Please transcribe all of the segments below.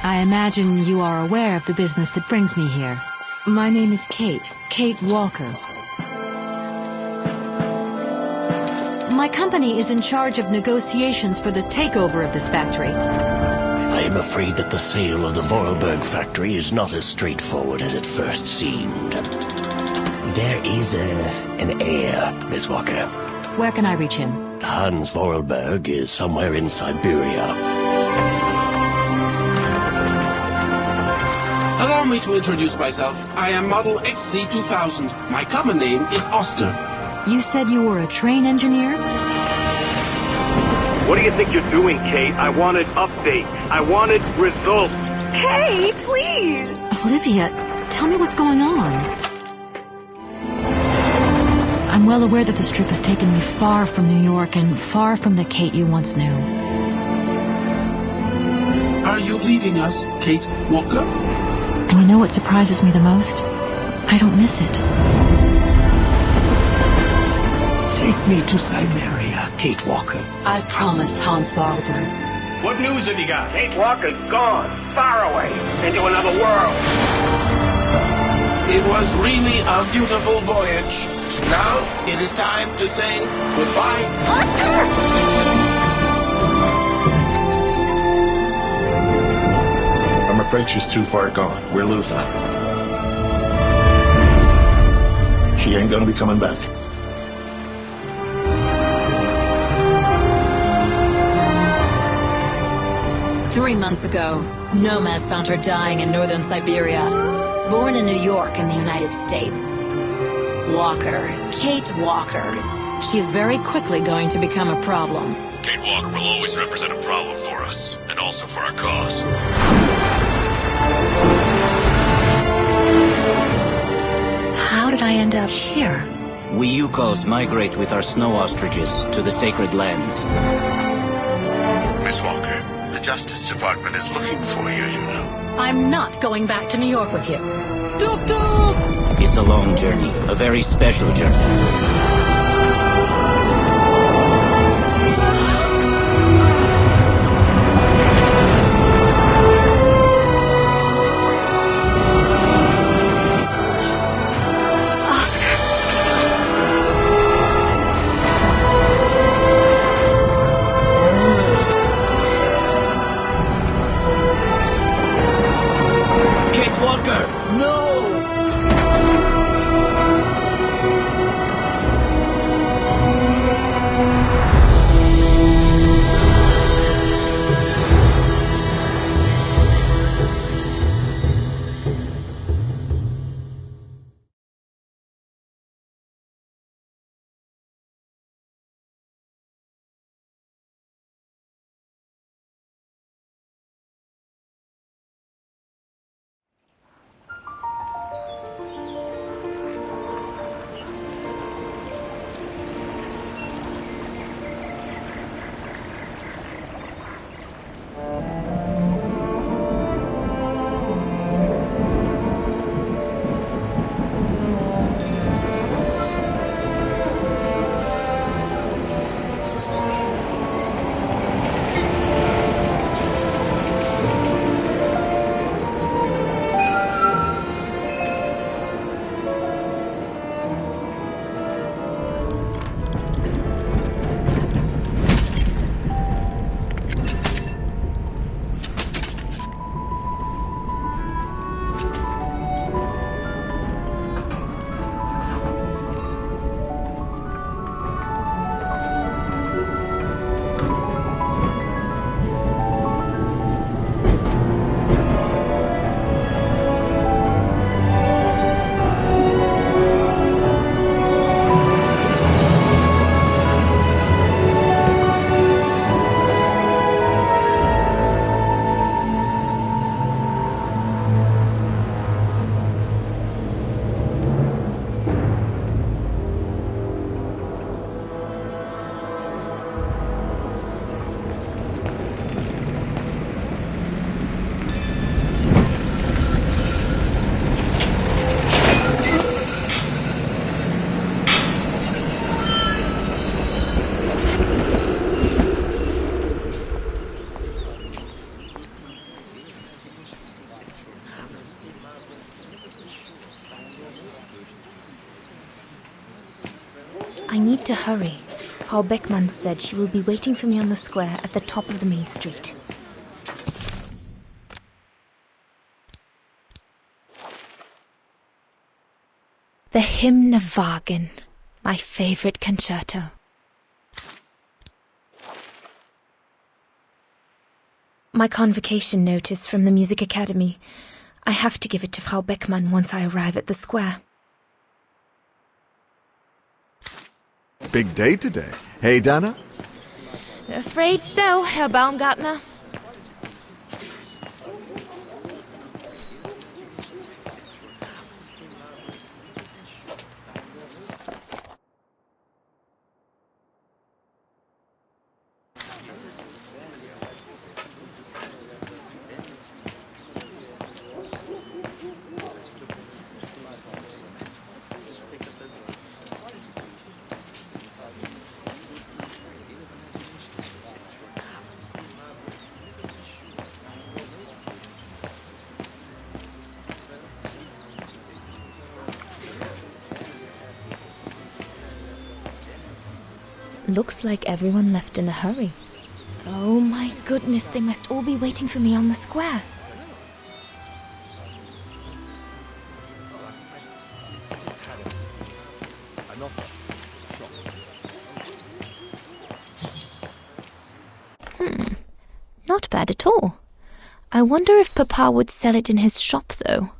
I imagine you are aware of the business that brings me here. My name is Kate Walker. My company is in charge of negotiations for the takeover of this factory. I am afraid that the sale of the Vorarlberg factory is not as straightforward as it first seemed. There is an heir, Miss Walker. Where can I reach him? Hans Vorarlberg is somewhere in Syberia. Allow me to introduce myself. I am Model XC2000. My common name is Oscar. You said you were a train engineer? What do you think you're doing, Kate? I wanted updates. I wanted results. Hey, please! Olivia, tell me what's going on. I'm well aware that this trip has taken me far from New York and far from the Kate you once knew. Are you leaving us, Kate Walker? And you know what surprises me the most? I don't miss it. Take me to Syberia, Kate Walker. I promise, Hans Vorarlberg. What news have you got? Kate Walker's gone, far away, into another world. It was really a beautiful voyage. Now it is time to say goodbye. Oscar! I'm afraid she's too far gone. We're losing her. She ain't gonna be coming back. 3 months ago, nomads found her dying in northern Syberia. Born in New York in the United States. Walker, Kate Walker. She's very quickly going to become a problem. Kate Walker will always represent a problem for us, and also for our cause. How did I end up here? We Yukos migrate with our snow ostriches to the sacred lands. Miss Walker, the Justice Department is looking for you, you know. I'm not going back to New York with you. It's a long journey, a very special journey. need to hurry. Frau Beckmann said she will be waiting for me on the square at the top of the main street. The Hymnwagen, my favorite concerto. My convocation notice from the Music Academy. I have to give it to Frau Beckmann once I arrive at the square. Big day today. Hey, Dana? Afraid so, Herr Baumgartner. Looks like everyone left in a hurry. Oh my goodness, they must all be waiting for me on the square. Not bad at all. I wonder if Papa would sell it in his shop, though.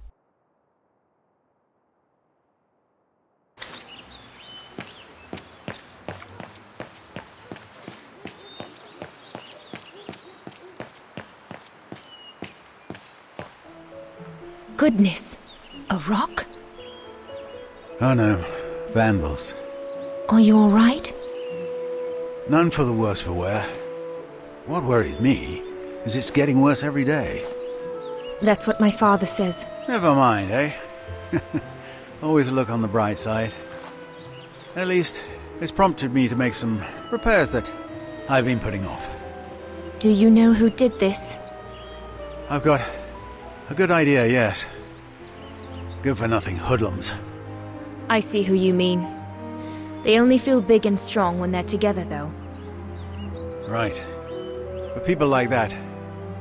Goodness, a rock? Oh no, vandals. Are you all right? None for the worse for wear. What worries me is it's getting worse every day. That's what my father says. Never mind, eh? Always look on the bright side. At least, it's prompted me to make some repairs that I've been putting off. Do you know who did this? I've got a good idea, yes. Good-for-nothing hoodlums. I see who you mean. They only feel big and strong when they're together, though. Right. But people like that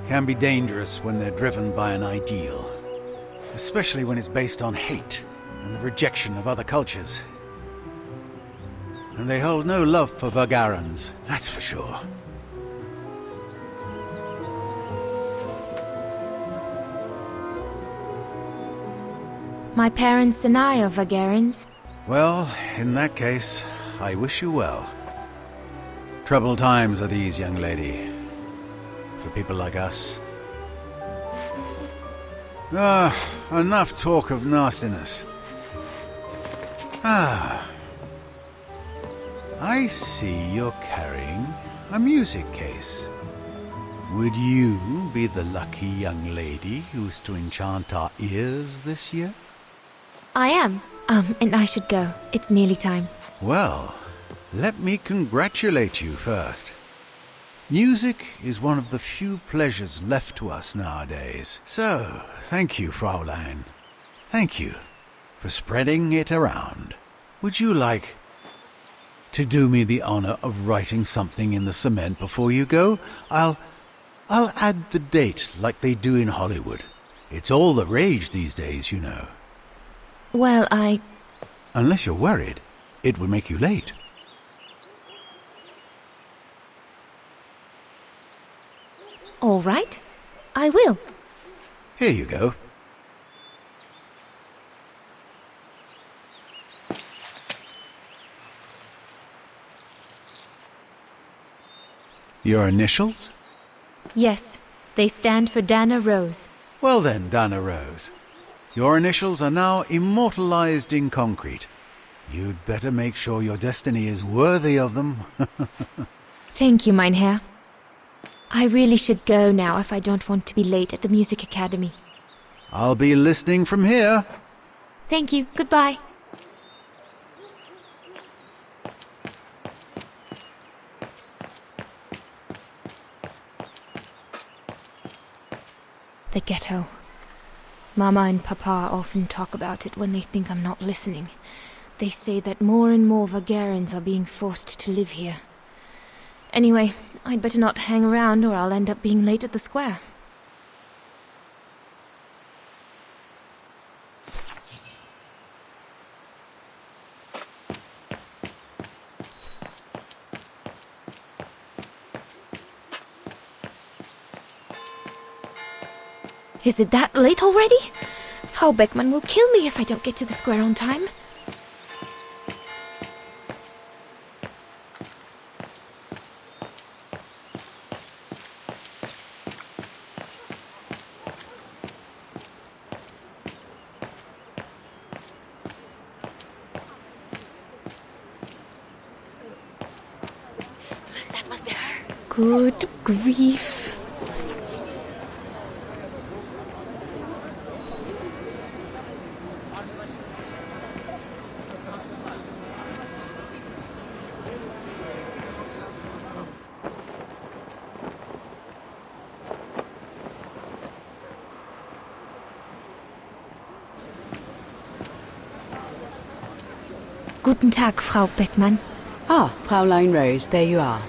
can be dangerous when they're driven by an ideal. Especially when it's based on hate and the rejection of other cultures. And they hold no love for Vagarans, that's for sure. My parents and I are Vagarans. Well, in that case, I wish you well. Troubled times are these, young lady. For people like us. Enough talk of nastiness. I see you're carrying a music case. Would you be the lucky young lady who's to enchant our ears this year? I am. And I should go. It's nearly time. Well, let me congratulate you first. Music is one of the few pleasures left to us nowadays. So, thank you, Fraulein. Thank you for spreading it around. Would you like to do me the honor of writing something in the cement before you go? I'll add the date like they do in Hollywood. It's all the rage these days, you know. Well, Unless you're worried, it would make you late. All right. I will. Here you go. Your initials? Yes. They stand for Dana Rose. Well then, Dana Rose. Your initials are now immortalized in concrete. You'd better make sure your destiny is worthy of them. Thank you, mein Herr. I really should go now if I don't want to be late at the Music Academy. I'll be listening from here. Thank you. Goodbye. The ghetto. Mama and Papa often talk about it when they think I'm not listening. They say that more and more Vagarians are being forced to live here. Anyway, I'd better not hang around or I'll end up being late at the square. Is it that late already? Frau Beckmann will kill me if I don't get to the square on time. That must be her. Good grief. Guten Tag, Frau Beckmann. Ah, Fraulein Rose, there you are.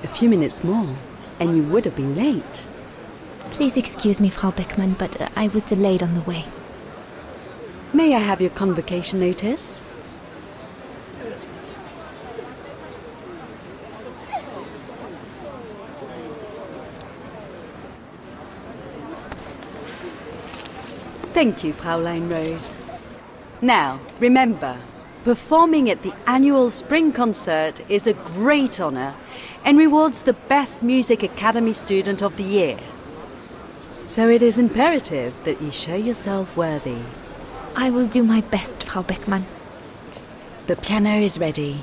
A few minutes more, and you would have been late. Please excuse me, Frau Beckmann, but I was delayed on the way. May I have your convocation notice? Thank you, Fraulein Rose. Now, remember, performing at the annual spring concert is a great honor and rewards the best Music Academy student of the year. So it is imperative that you show yourself worthy. I will do my best, Frau Beckmann. The piano is ready.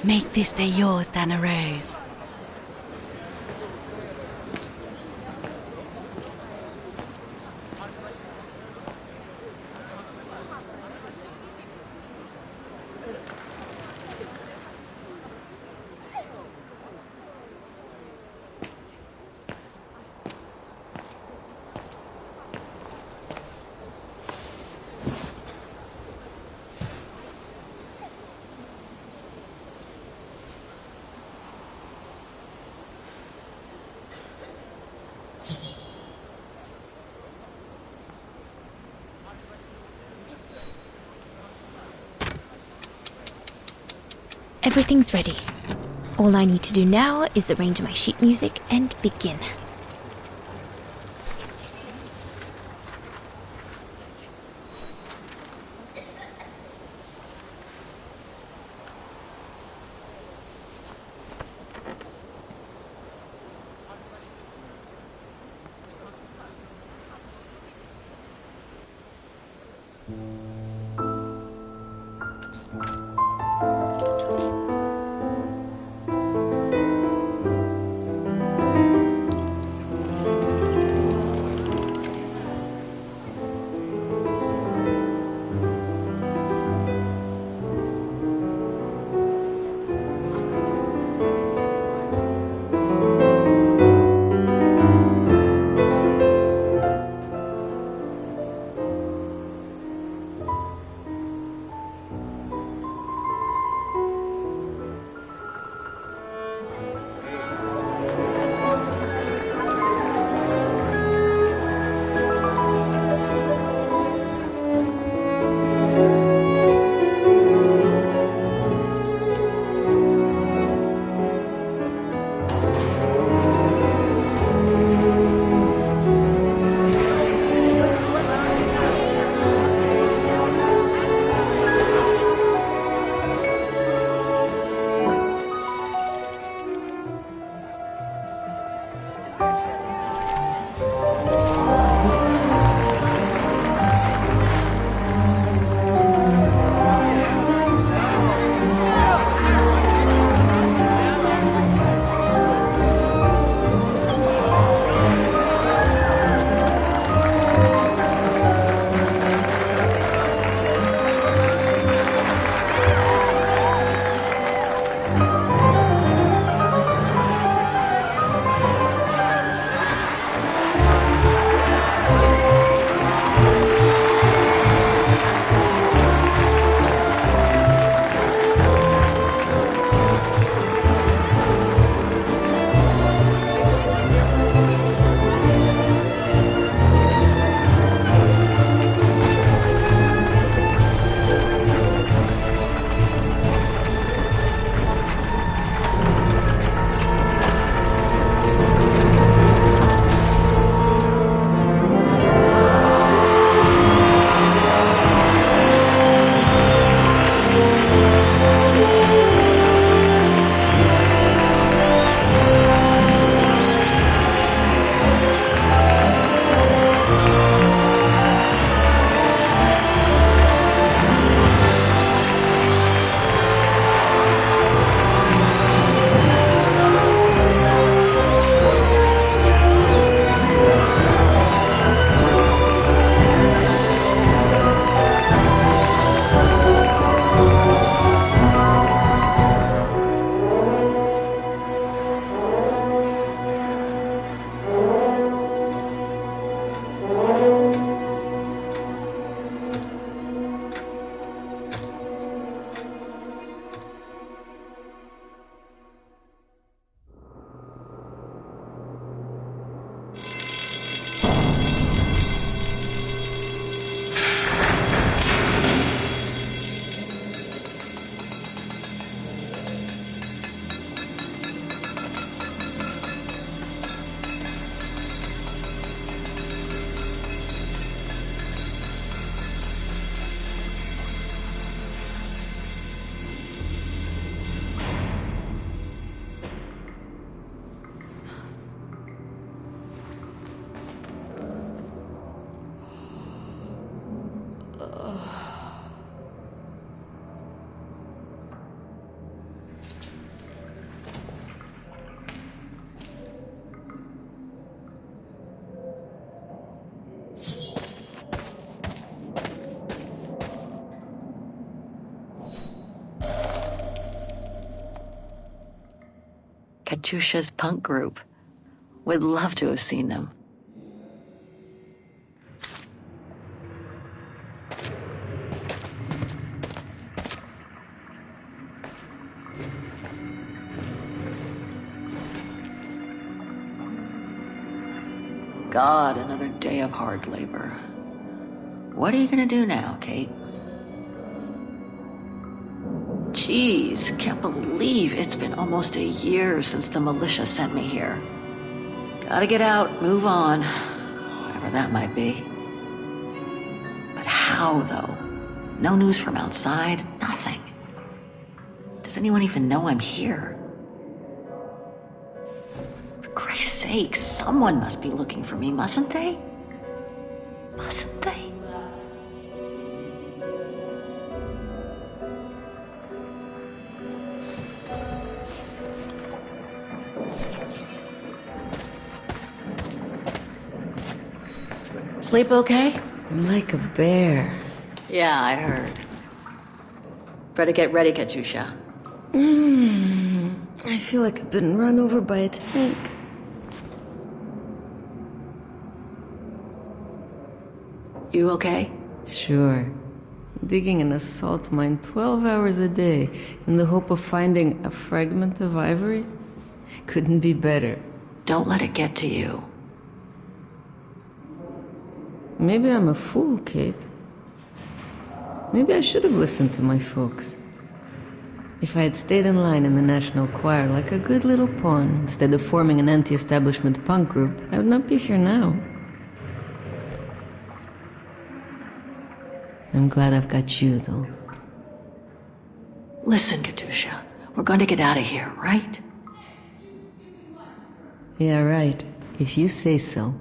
Make this day yours, Dana Rose. Everything's ready. All I need to do now is arrange my sheet music and begin. Katyusha's punk group. Would love to have seen them. God, another day of hard labor. What are you gonna do now, Kate? Jeez, can't believe it's been almost a year since the militia sent me here. Gotta get out, move on, whatever that might be. But how, though? No news from outside, nothing. Does anyone even know I'm here? For Christ's sake, someone must be looking for me, mustn't they? Mustn't they? Sleep okay? Like a bear. Yeah, I heard. Better get ready, Katyusha. I feel like I've been run over by a tank. You okay? Sure. Digging an assault mine 12 hours a day in the hope of finding a fragment of ivory? Couldn't be better. Don't let it get to you. Maybe I'm a fool, Kate. Maybe I should have listened to my folks. If I had stayed in line in the National Choir like a good little pawn instead of forming an anti-establishment punk group, I would not be here now. I'm glad I've got you, though. Listen, Katyusha, we're going to get out of here, right? Yeah, right. If you say so.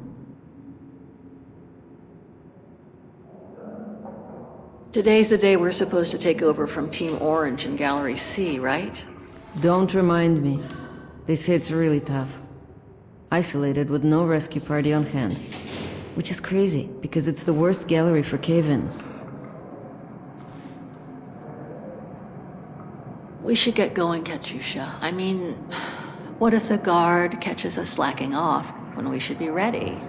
Today's the day we're supposed to take over from Team Orange in Gallery C, right? Don't remind me. They say it's really tough. Isolated with no rescue party on hand. Which is crazy, because it's the worst gallery for cave-ins. We should get going, Katyusha. I mean, what if the guard catches us slacking off when we should be ready?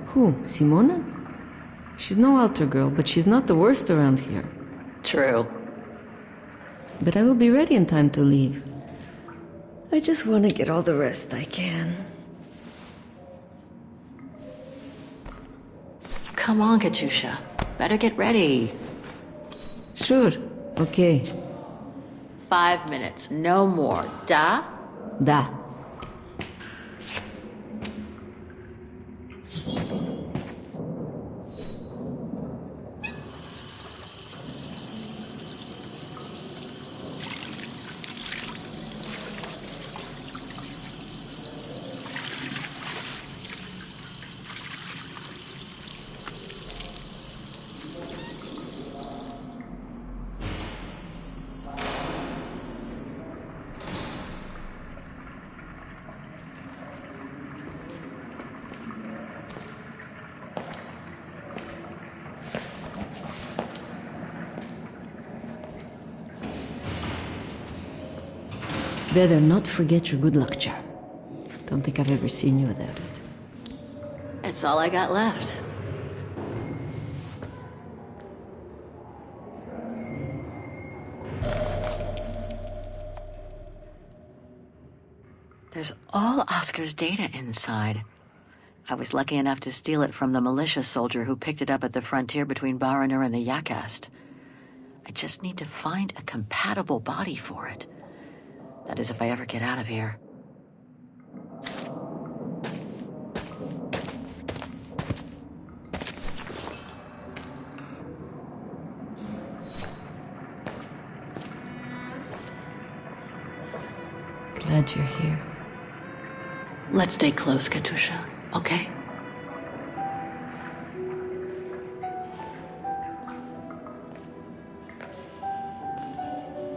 Who, Simona? She's no altar girl, but she's not the worst around here. True. But I will be ready in time to leave. I just want to get all the rest I can. Come on, Katyusha. Better get ready. Sure. Okay. 5 minutes, no more. Da? Da. Better not forget your good luck charm. Don't think I've ever seen you without it. It's all I got left. There's all Oscar's data inside. I was lucky enough to steal it from the militia soldier who picked it up at the frontier between Baranur and the Yakast. I just need to find a compatible body for it. That is, if I ever get out of here. Glad you're here. Let's stay close, Katyusha, okay?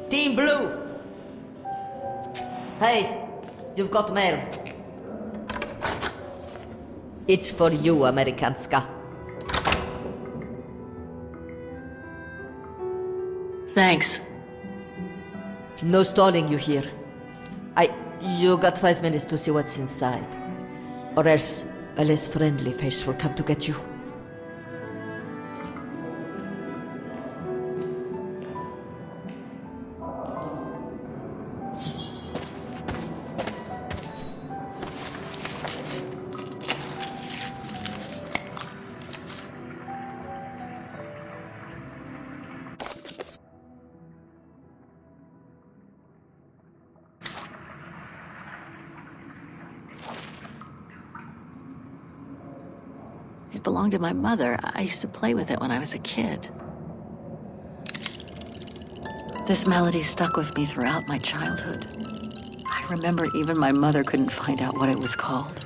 Team Blue! Hey, you've got mail. It's for you, Amerikanska. Thanks. No stalling you here. You got 5 minutes to see what's inside. Or else a less friendly face will come to get you. It belonged to my mother. I used to play with it when I was a kid. This melody stuck with me throughout my childhood. I remember even my mother couldn't find out what it was called.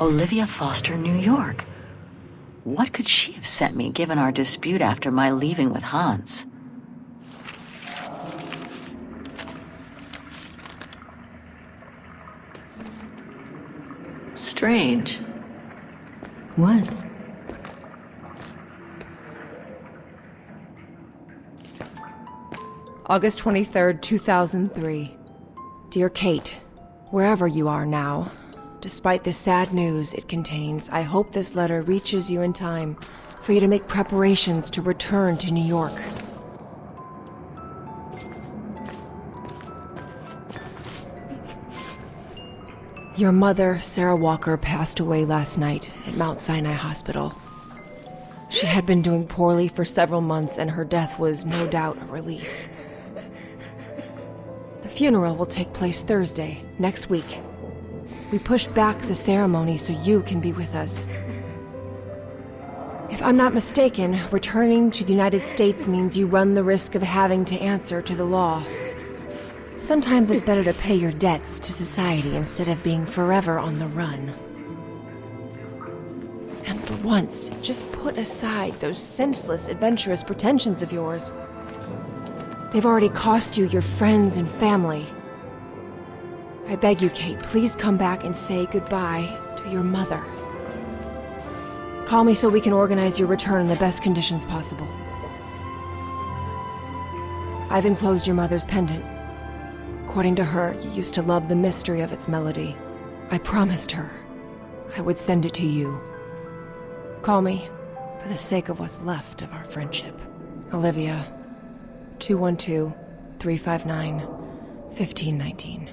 Olivia Foster, New York. What could she have sent me given our dispute after my leaving with Hans? Strange. What? August 23rd, 2003. Dear Kate, wherever you are now, despite the sad news it contains, I hope this letter reaches you in time for you to make preparations to return to New York. Your mother, Sarah Walker, passed away last night at Mount Sinai Hospital. She had been doing poorly for several months, and her death was no doubt a release. The funeral will take place Thursday, next week. We pushed back the ceremony so you can be with us. If I'm not mistaken, returning to the United States means you run the risk of having to answer to the law. Sometimes it's better to pay your debts to society instead of being forever on the run. And for once, just put aside those senseless, adventurous pretensions of yours. They've already cost you your friends and family. I beg you, Kate, please come back and say goodbye to your mother. Call me so we can organize your return in the best conditions possible. I've enclosed your mother's pendant. According to her, you used to love the mystery of its melody. I promised her I would send it to you. Call me for the sake of what's left of our friendship. Olivia, 212-359-1519.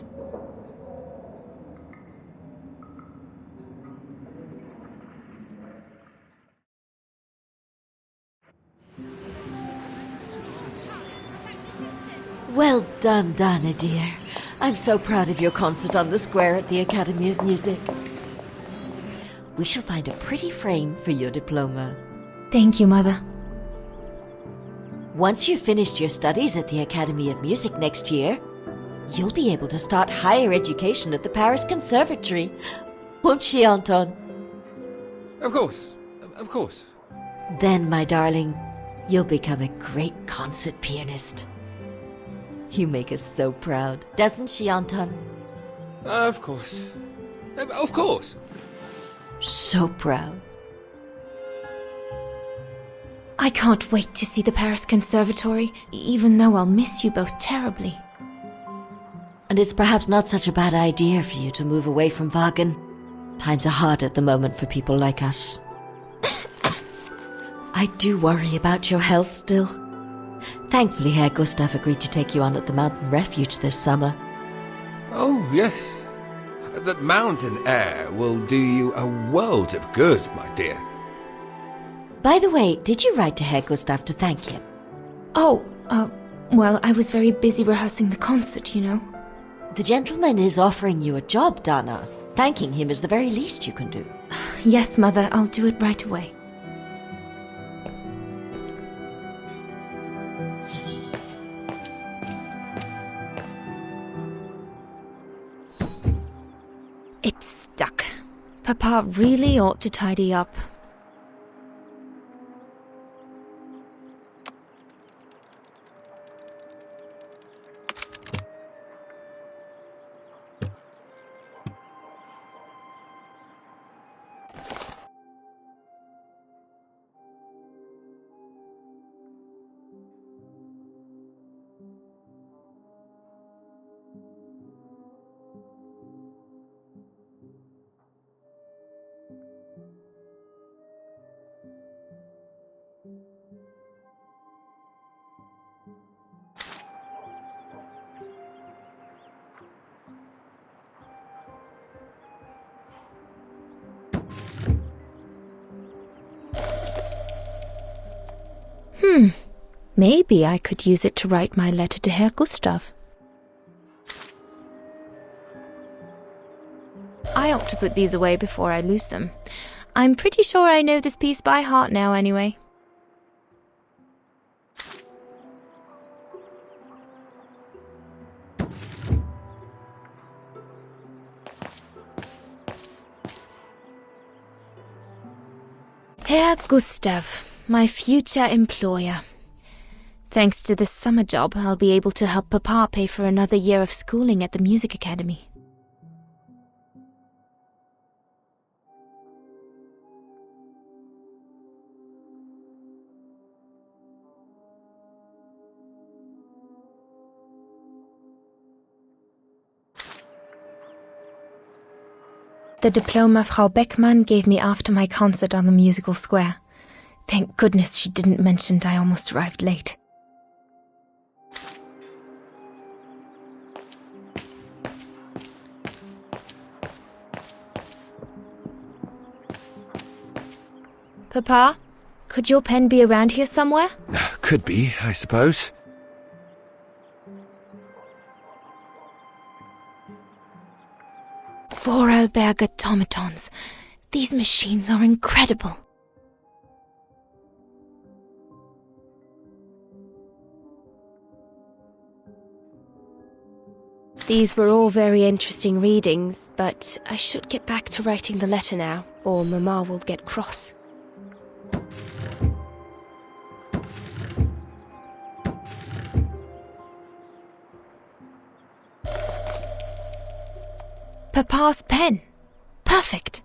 Well done, Dana, dear. I'm so proud of your concert on the square at the Academy of Music. We shall find a pretty frame for your diploma. Thank you, Mother. Once you've finished your studies at the Academy of Music next year, you'll be able to start higher education at the Paris Conservatory. Won't she, Anton? Of course. Of course. Then, my darling, you'll become a great concert pianist. You make us so proud, doesn't she, Anton? Of course. Of course. So proud. I can't wait to see the Paris Conservatory, even though I'll miss you both terribly. And it's perhaps not such a bad idea for you to move away from Wagen. Times are hard at the moment for people like us. I do worry about your health still. Thankfully, Herr Gustav agreed to take you on at the mountain refuge this summer. Oh, yes. That mountain air will do you a world of good, my dear. By the way, did you write to Herr Gustav to thank him? Oh, well, I was very busy rehearsing the concert, you know. The gentleman is offering you a job, Dana. Thanking him is the very least you can do. Yes, Mother, I'll do it right away. It's stuck. Papa really ought to tidy up. Maybe I could use it to write my letter to Herr Gustav. I ought to put these away before I lose them. I'm pretty sure I know this piece by heart now anyway. Herr Gustav, my future employer. Thanks to this summer job, I'll be able to help Papa pay for another year of schooling at the music academy. The diploma Frau Beckmann gave me after my concert on the musical square. Thank goodness she didn't mention I almost arrived late. Papa, could your pen be around here somewhere? Could be, I suppose. Vorarlberg automatons. These machines are incredible. These were all very interesting readings, but I should get back to writing the letter now, or Mama will get cross. Papa's pen. Perfect.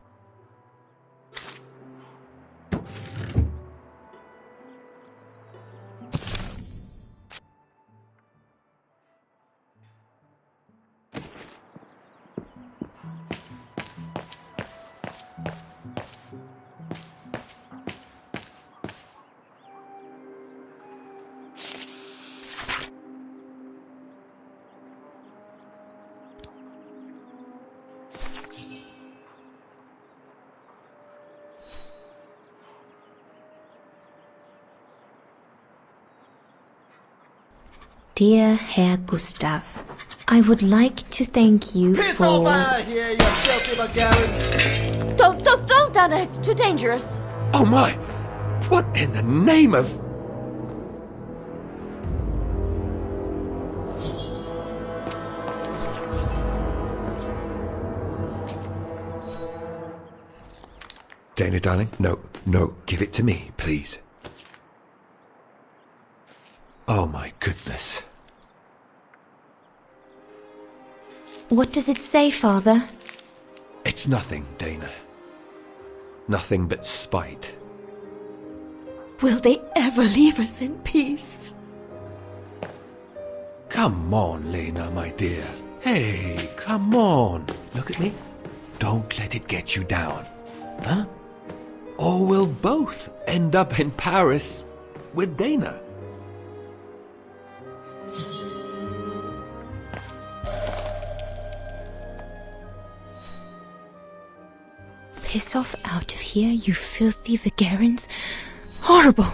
Dear Herr Gustav, I would like to thank you Piss for... over here, you filthy Bulgarians! Don't, Anna, it's too dangerous. Oh my! What in the name of... Dana, darling, no, give it to me, please. Oh my goodness. What does it say, Father? It's nothing, Dana. Nothing but spite. Will they ever leave us in peace? Come on, Lena, my dear. Hey, come on. Look at me. Don't let it get you down. Huh? Or we'll both end up in Paris with Dana. Piss off out of here, you filthy Vagarans. Horrible!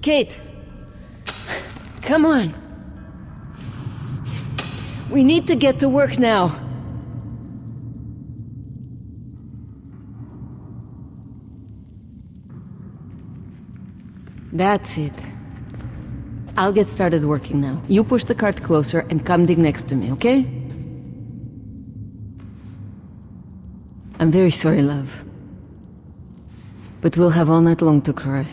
Kate! Come on! We need to get to work now. That's it. I'll get started working now. You push the cart closer and come dig next to me, okay? I'm very sorry, love. But we'll have all night long to cry.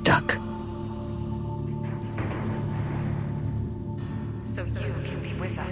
stuck. So you can be with us.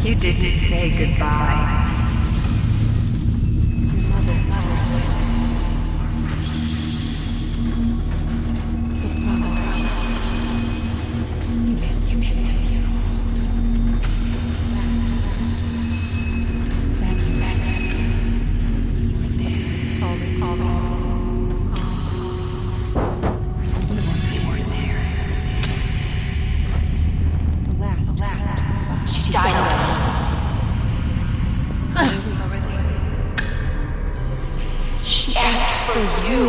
You didn't say goodbye. You missed the funeral. Sam, you were there. Call me. You were there. The last. She died. She asked for you.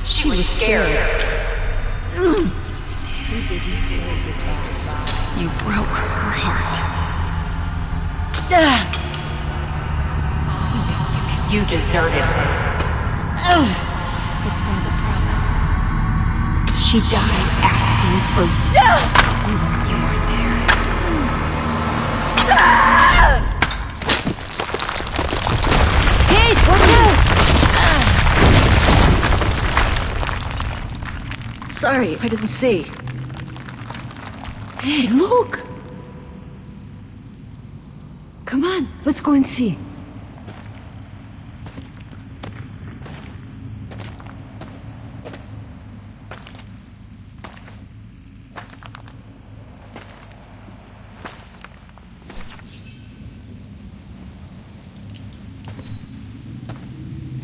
She was scared. You broke her heart. You deserted her. She died asking for you. You were there. Kate, watch out! Sorry, I didn't see. Hey, look! Come on, let's go and see.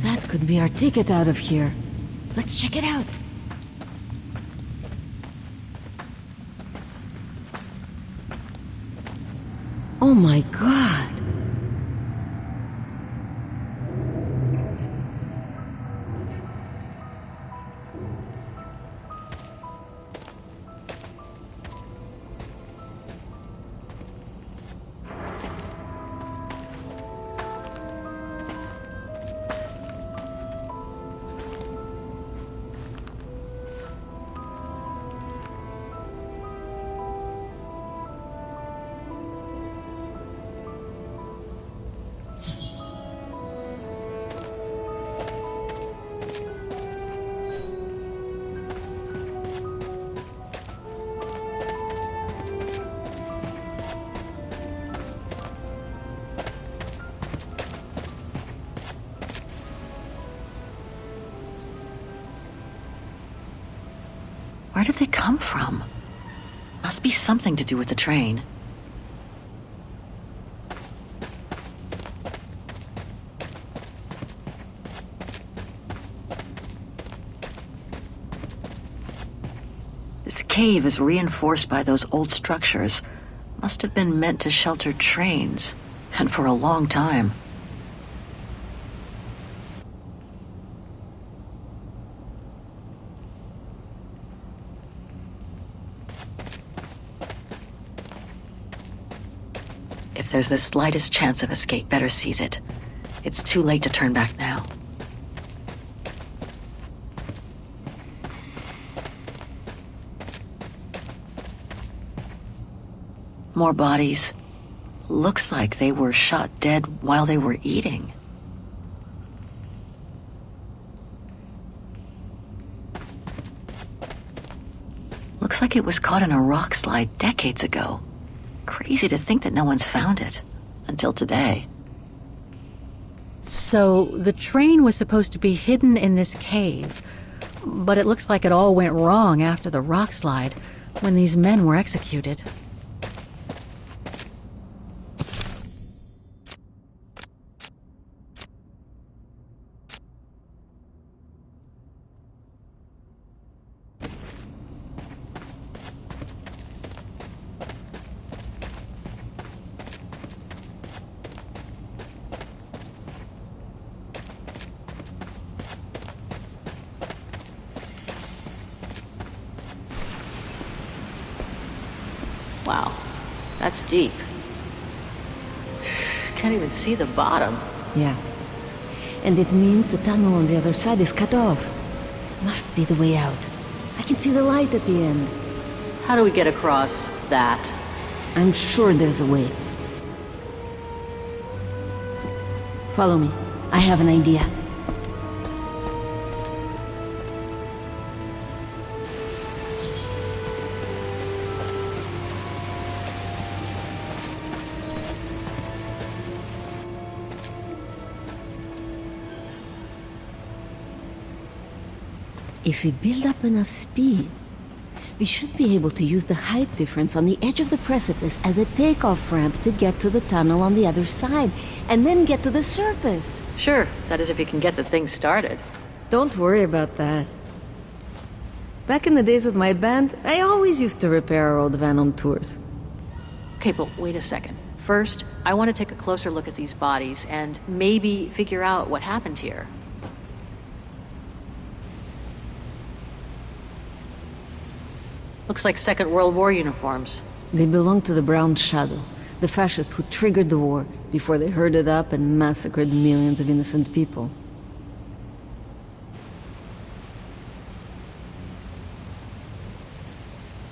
That could be our ticket out of here. Let's check it out. Oh my god! Where did they come from? Must be something to do with the train. This cave is reinforced by those old structures. Must have been meant to shelter trains, and for a long time. If there's the slightest chance of escape, better seize it. It's too late to turn back now. More bodies. Looks like they were shot dead while they were eating. Looks Looks like it was caught in a rock slide decades ago. Crazy to think that no one's found it. Until today. So, the train was supposed to be hidden in this cave. But it looks like it all went wrong after the rock slide, when these men were executed. Wow, that's deep. Can't even see the bottom. Yeah. And it means the tunnel on the other side is cut off. Must be the way out. I can see the light at the end. How do we get across that? I'm sure there's a way. Follow me. I have an idea. If we build up enough speed, we should be able to use the height difference on the edge of the precipice as a takeoff ramp to get to the tunnel on the other side, and then get to the surface. Sure, that is if you can get the thing started. Don't worry about that. Back in the days with my band, I always used to repair our old van on tours. Okay, but wait a second. First, I want to take a closer look at these bodies and maybe figure out what happened here. Looks like Second World War uniforms. They belong to the Brown Shadow, the fascists who triggered the war before they herded up and massacred millions of innocent people.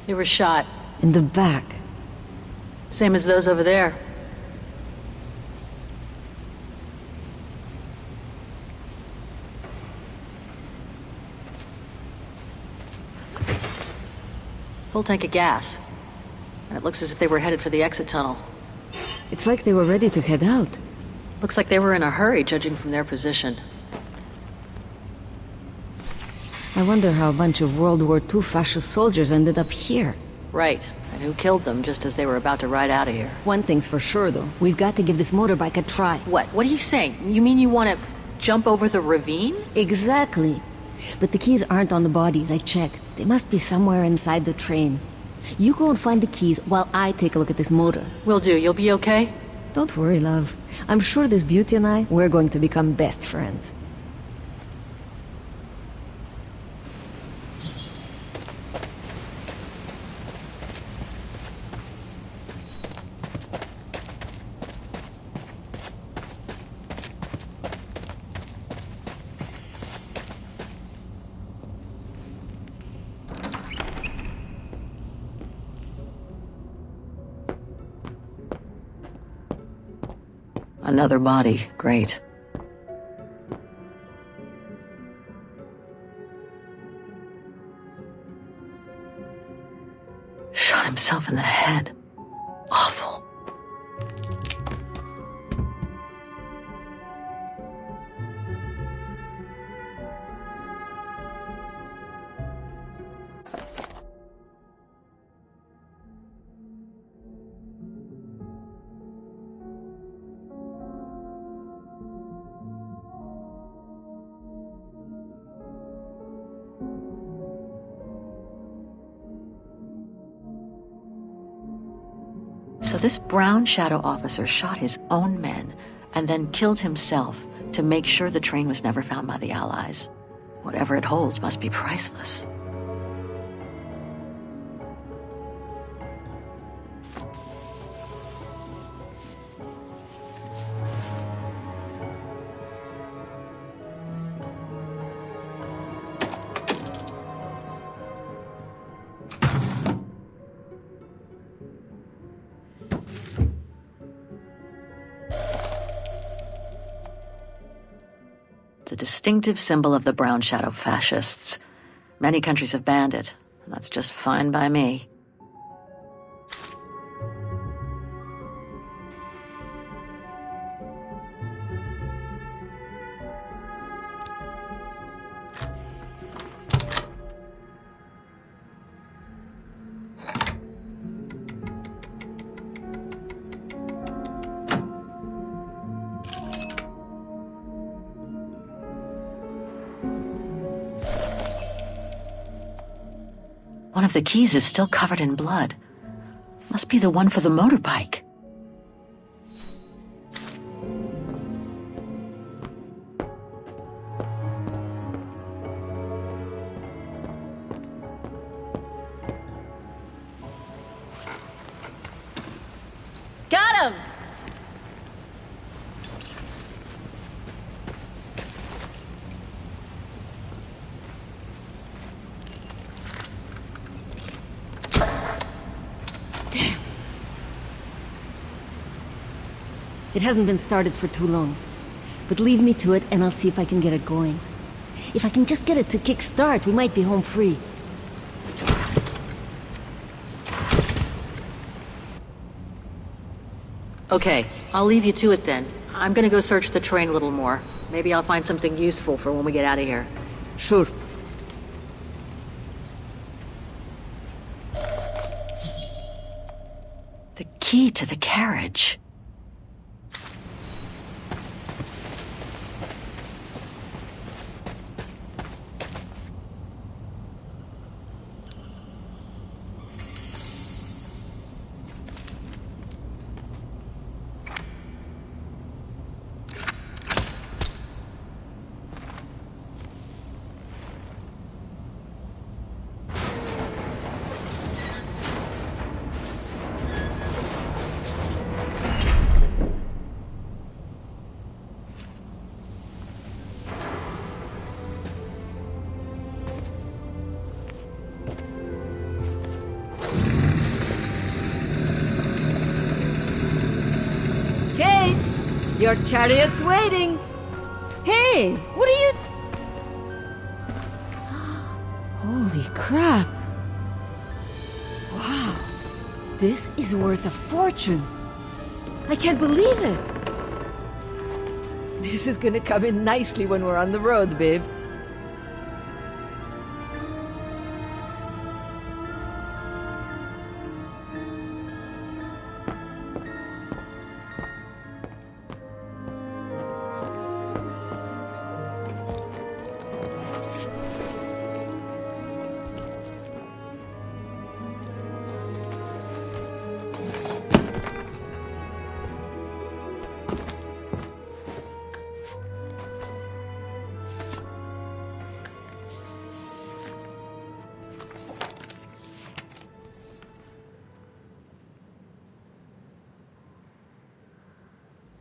They were shot. In the back. Same as those over there. Full tank of gas. And it looks as if they were headed for the exit tunnel. It's like they were ready to head out. Looks like they were in a hurry, judging from their position. I wonder how a bunch of World War II fascist soldiers ended up here. Right, and who killed them just as they were about to ride out of here. One thing's for sure, though. We've got to give this motorbike a try. What? What are you saying? You mean you want to jump over the ravine? Exactly. But the keys aren't on the bodies, I checked. They must be somewhere inside the train. You go and find the keys while I take a look at this motor. Will do. You'll be okay? Don't worry, love. I'm sure this beauty and I, we're going to become best friends. Another body. Great. Shot himself in the head. Awful. So this Brown Shadow officer shot his own men and then killed himself to make sure the train was never found by the Allies. Whatever it holds must be priceless. The distinctive symbol of the Brown Shadow fascists. Many countries have banned it, That's just fine by me. One of the keys is still covered in blood. Must be the one for the motorbike. Got him! It hasn't been started for too long. But leave me to it and I'll see if I can get it going. If I can just get it to kick-start, we might be home free. Okay, I'll leave you to it then. I'm gonna go search the train a little more. Maybe I'll find something useful for when we get out of here. Sure. The key to the carriage. Your chariot's waiting. Hey, what are you... Holy crap. Wow. This is worth a fortune. I can't believe it. This is gonna come in nicely when we're on the road, babe.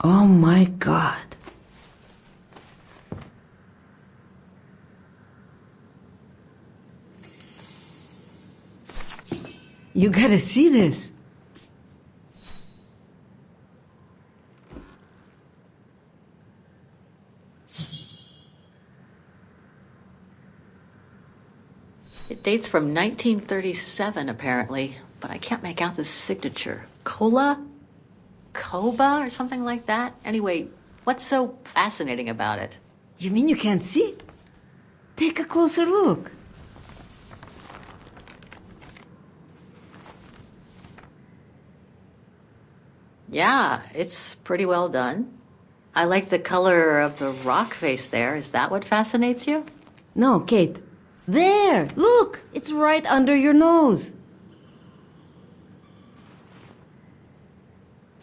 Oh my God. You gotta see this. It dates from 1937, apparently, but I can't make out the signature. Cola? Koba or something like that? Anyway, what's so fascinating about it? You mean you can't see? Take a closer look. Yeah, it's pretty well done. I like the color of the rock face there. Is that what fascinates you? No, Kate. There! Look! It's right under your nose.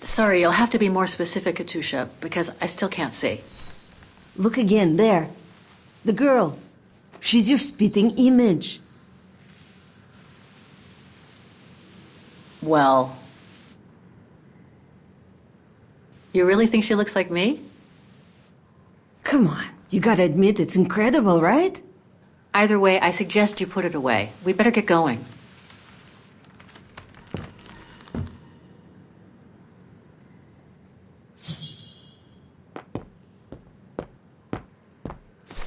Sorry, you'll have to be more specific, Katusha, because I still can't see. Look again, there. The girl. She's your spitting image. Well... You really think she looks like me? Come on, you gotta admit it's incredible, right? Either way, I suggest you put it away. We better get going.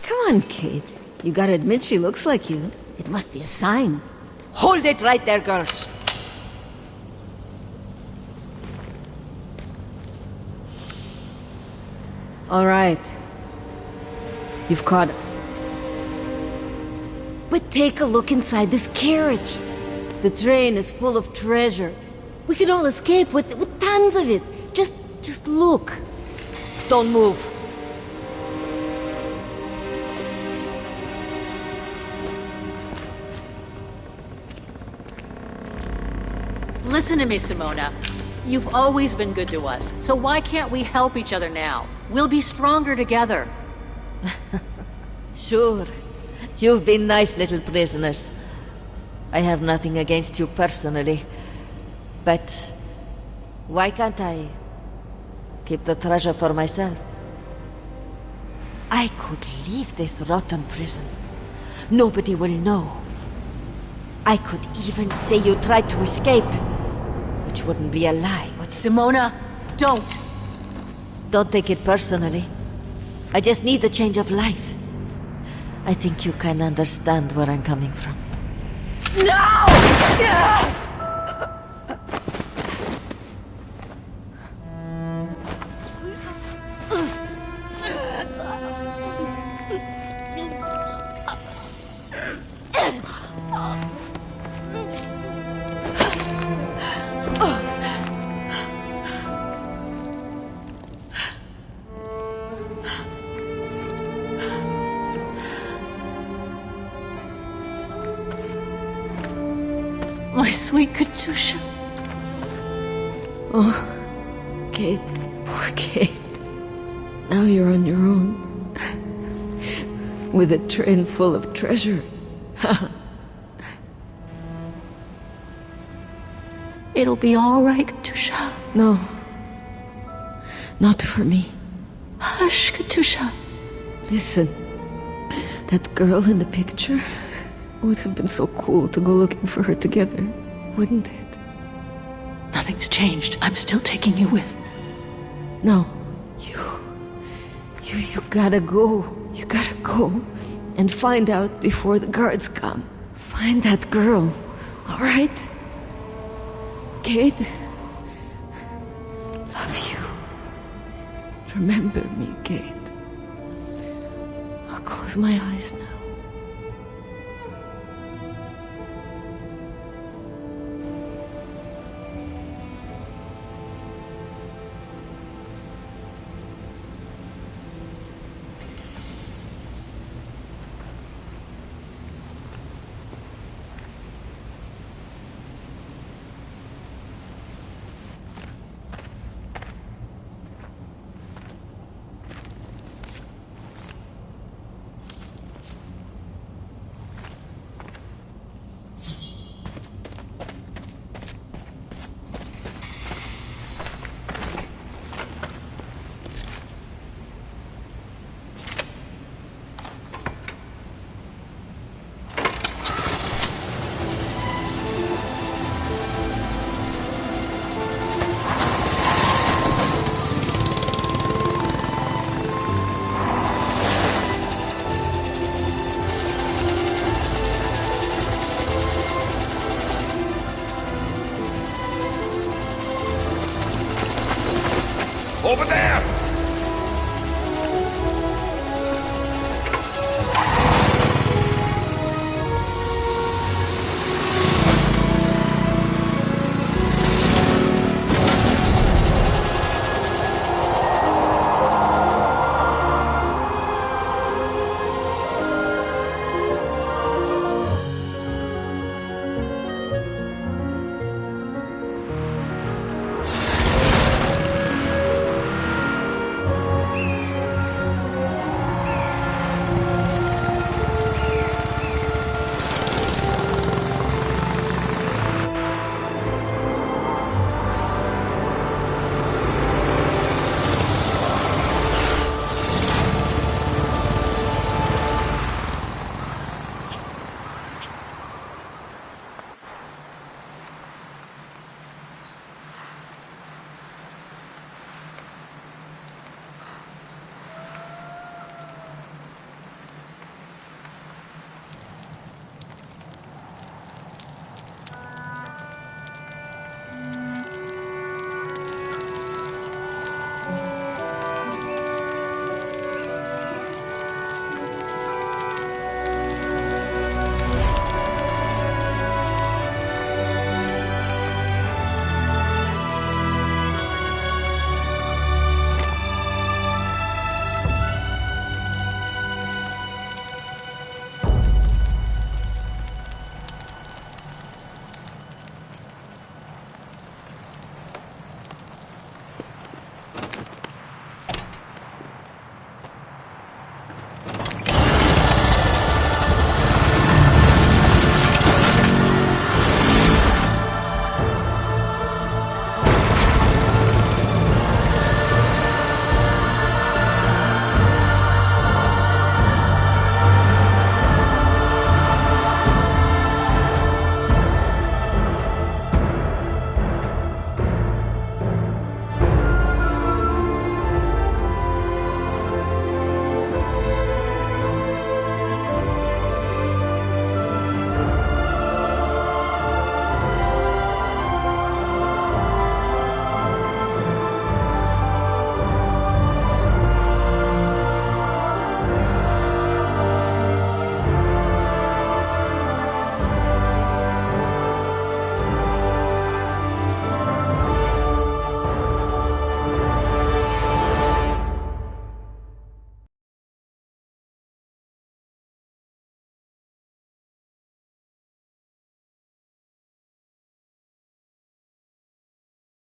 Come on, Kate. You gotta admit she looks like you. It must be a sign. Hold it right there, girls. All right. You've caught us. But take a look inside this carriage. The train is full of treasure. We can all escape with tons of it. Just look. Don't move. Listen to me, Simona. You've always been good to us, so why can't we help each other now? We'll be stronger together. Sure. You've been nice little prisoners. I have nothing against you personally. But why can't I keep the treasure for myself? I could leave this rotten prison. Nobody will know. I could even say you tried to escape, which wouldn't be a lie, would it? Simona, don't! Don't take it personally. I just need a change of life. I think you can understand where I'm coming from. No! My sweet Katusha. Oh, Kate. Poor Kate. Now you're on your own. With a train full of treasure. It'll be all right, Katusha. No. Not for me. Hush, Katusha. Listen. That girl in the picture would have been so cool to go looking for her together, wouldn't it? Nothing's changed. I'm still taking you with. No. You gotta go. You gotta go and find out before the guards come. Find that girl, all right? Kate, love you. Remember me, Kate. I'll close my eyes now. Over there!